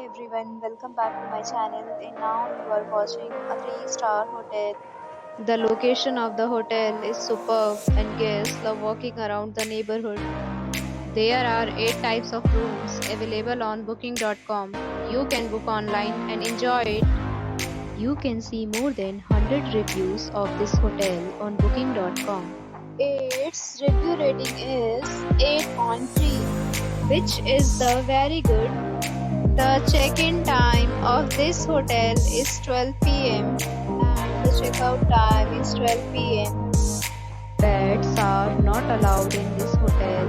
everyone, welcome back to my channel. And now you are watching a 3-star hotel. The location of the hotel is superb and guests love walking around the neighborhood. There are 8 types of rooms available on booking.com. You can book online and enjoy it. You can see more than 100 reviews of this hotel on booking.com. Its review rating is 8.3, which is the very good. The check-in time of this hotel is 12 p.m. and the checkout time is 12 p.m. Pets are not allowed in this hotel.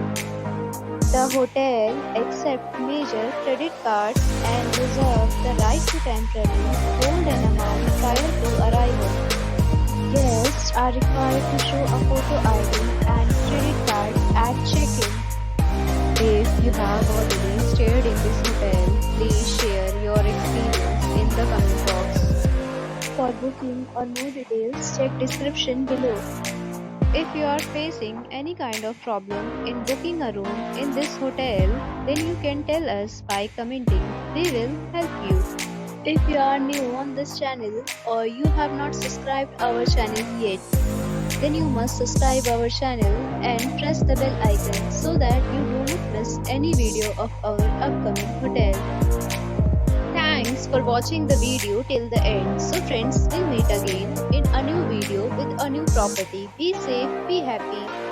The hotel accepts major credit cards and reserves the right to temporarily hold an amount prior to arrival. Guests are required to show a photo ID and credit card at check-in. If you have already stayed in this hotel, please share your experience in the comment box. For booking or more details, check description below. If you are facing any kind of problem in booking a room in this hotel, then you can tell us by commenting. We will help you. If you are new on this channel or you have not subscribed our channel yet, then you must subscribe our channel and press the bell icon so that you do not miss any video of our upcoming hotel. Thanks for watching the video till the end. So friends, we'll meet again in a new video with a new property. Be safe, be happy.